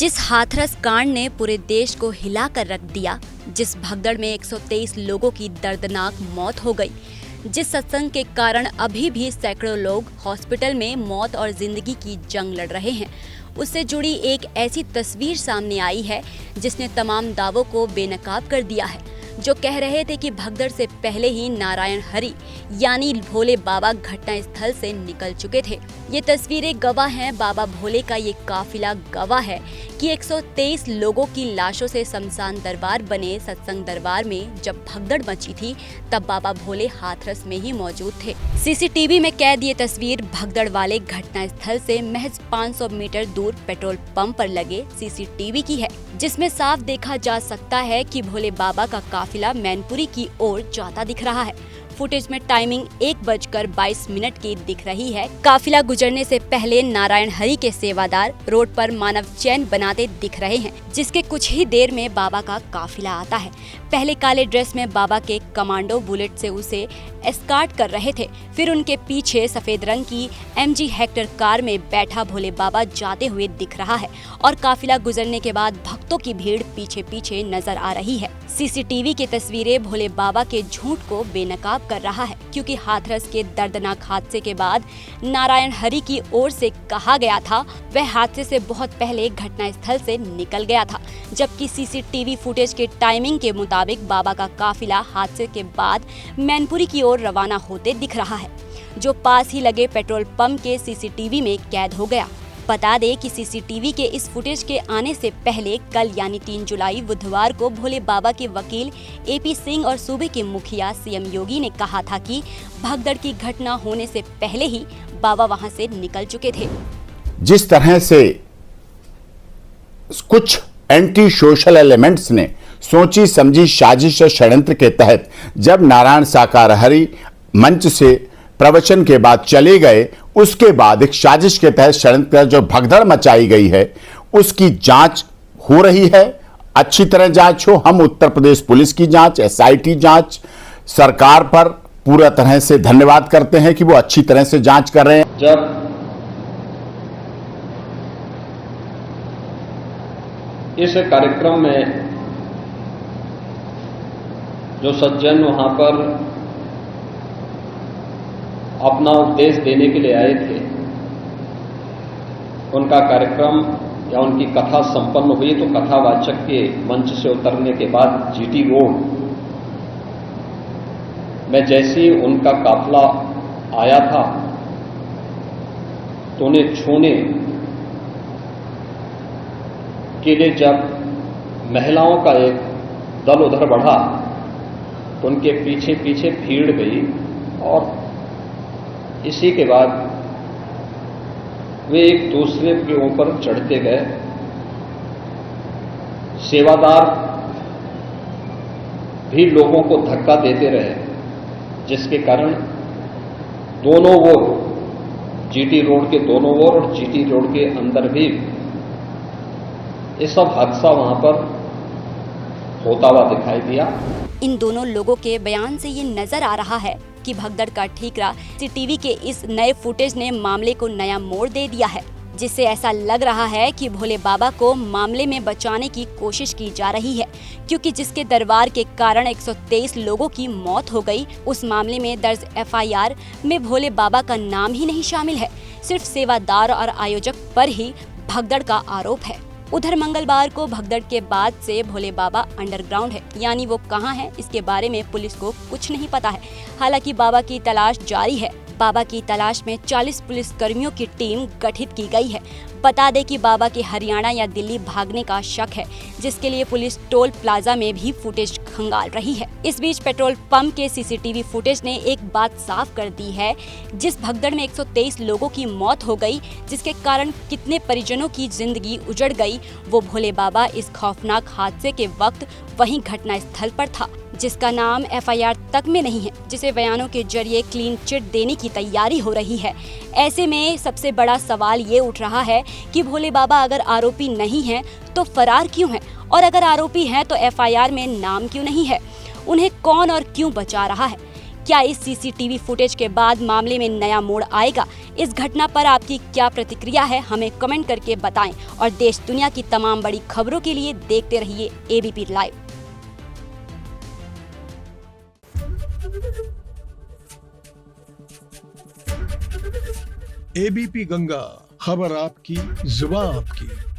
जिस हाथरस कांड ने पूरे देश को हिला कर रख दिया, जिस भगदड़ में 123 लोगों की दर्दनाक मौत हो गई, जिस सत्संग के कारण अभी भी सैकड़ों लोग हॉस्पिटल में मौत और जिंदगी की जंग लड़ रहे हैं, उससे जुड़ी एक ऐसी तस्वीर सामने आई है जिसने तमाम दावों को बेनकाब कर दिया है। जो कह रहे थे कि भगदड़ से पहले ही नारायण हरि यानी भोले बाबा घटना स्थल से निकल चुके थे। ये तस्वीरें गवाह हैं, बाबा भोले का ये काफिला गवाह है कि 123 लोगों की लाशों से शमशान दरबार बने सत्संग दरबार में जब भगदड़ मची थी तब बाबा भोले हाथरस में ही मौजूद थे। सीसीटीवी में कैद ये तस्वीर भगदड़ वाले घटना स्थल से महज 500 मीटर दूर पेट्रोल पंप पर लगे सीसीटीवी की है, जिसमें साफ देखा जा सकता है कि भोले बाबा का काफिला मैनपुरी की ओर जाता दिख रहा है। फुटेज में टाइमिंग 1:22 की दिख रही है। काफिला गुजरने से पहले नारायण हरि के सेवादार रोड पर मानव चैन बनाते दिख रहे हैं, जिसके कुछ ही देर में बाबा का काफिला आता है। पहले काले ड्रेस में बाबा के कमांडो बुलेट से उसे एस्कार्ट कर रहे थे, फिर उनके पीछे सफेद रंग की MG हेक्टर कार में बैठा भोले बाबा जाते हुए दिख रहा है और काफिला गुजरने के बाद भक्तों की भीड़ पीछे पीछे नजर आ रही है। सीसीटीवी की तस्वीरें भोले बाबा के झूठ को बेनकाब कर रहा है, क्योंकि हाथरस के दर्दनाक हादसे के बाद नारायण हरि की ओर से कहा गया था वह हादसे से बहुत पहले घटना स्थल से निकल गया था, जबकि सीसीटीवी फुटेज के टाइमिंग के मुताबिक बाबा का काफिला हादसे के बाद मैनपुरी की ओर रवाना होते दिख रहा है, जो पास ही लगे पेट्रोल पंप के सीसीटीवी में कैद हो गया। बता दें कि सीसीटीवी के इस फुटेज के आने से पहले कल यानी 3 जुलाई बुधवार को भोले बाबा के वकील AP सिंह और सूबे के मुखिया CM योगी ने कहा था कि भगदड़ की घटना होने से पहले ही बाबा वहां से निकल चुके थे। जिस तरह से कुछ एंटी सोशल एलिमेंट्स ने सोची समझी साजिश और षड्यंत्र के तहत जब नारायण साकार हरि मंच से प्रवचन के बाद चले गए, उसके बाद एक साजिश के तहत षड्यंत्र जो भगदड़ मचाई गई है उसकी जांच हो रही है। अच्छी तरह जांच हो। हम उत्तर प्रदेश पुलिस की जांच, SIT जांच, सरकार पर पूरा तरह से धन्यवाद करते हैं कि वो अच्छी तरह से जांच कर रहे हैं। जब इस कार्यक्रम में जो सज्जन वहां पर अपना उपदेश देने के लिए आए थे, उनका कार्यक्रम या उनकी कथा संपन्न हुई तो कथावाचक के मंच से उतरने के बाद GT रोड में जैसे ही उनका काफिला आया था तो उन्हें छूने के लिए जब महिलाओं का एक दल उधर बढ़ा तो उनके पीछे पीछे भीड़ गई और इसी के बाद वे एक दूसरे के ऊपर चढ़ते गए। सेवादार भी लोगों को धक्का देते रहे, जिसके कारण दोनों ओर GT रोड के दोनों ओर और GT रोड के अंदर भी ये सब हादसा वहां पर होता हुआ दिखाई दिया। इन दोनों लोगों के बयान से ये नजर आ रहा है कि भगदड़ का ठीकरा सीसीटीवी के इस नए फुटेज ने मामले को नया मोड़ दे दिया है, जिससे ऐसा लग रहा है कि भोले बाबा को मामले में बचाने की कोशिश की जा रही है, क्योंकि जिसके दरबार के कारण 123 लोगों की मौत हो गई, उस मामले में दर्ज FIR में भोले बाबा का नाम ही नहीं शामिल है। सिर्फ सेवादार और आयोजक पर ही भगदड़ का आरोप है। उधर मंगलवार को भगदड़ के बाद से भोले बाबा अंडरग्राउंड है, यानी वो कहाँ है इसके बारे में पुलिस को कुछ नहीं पता है। हालांकि बाबा की तलाश जारी है। बाबा की तलाश में 40 पुलिस कर्मियों की टीम गठित की गई है। बता दें कि बाबा के हरियाणा या दिल्ली भागने का शक है, जिसके लिए पुलिस टोल प्लाजा में भी फुटेज खंगाल रही है। इस बीच पेट्रोल पंप के सीसीटीवी फुटेज ने एक बात साफ कर दी है, जिस भगदड़ में 123 लोगों की मौत हो गई, जिसके कारण कितने परिजनों की जिंदगी उजड़ गई, वो भोले बाबा इस खौफनाक हादसे के वक्त वहीं घटना स्थल पर था, जिसका नाम FIR तक में नहीं है, जिसे बयानों के जरिए क्लीन चिट देने की तैयारी हो रही है। ऐसे में सबसे बड़ा सवाल ये उठ रहा है कि भोले बाबा अगर आरोपी नहीं हैं तो फरार क्यों हैं, और अगर आरोपी हैं तो FIR में नाम क्यों नहीं है? उन्हें कौन और क्यों बचा रहा है? क्या इस सीसीटीवी फुटेज के बाद मामले में नया मोड़ आएगा? इस घटना पर आपकी क्या प्रतिक्रिया है, हमें कमेंट करके बताएं और देश दुनिया की तमाम बड़ी खबरों के लिए देखते रहिए एबीपी लाइव। एबीपी गंगा, खबर आपकी, जुबान आपकी।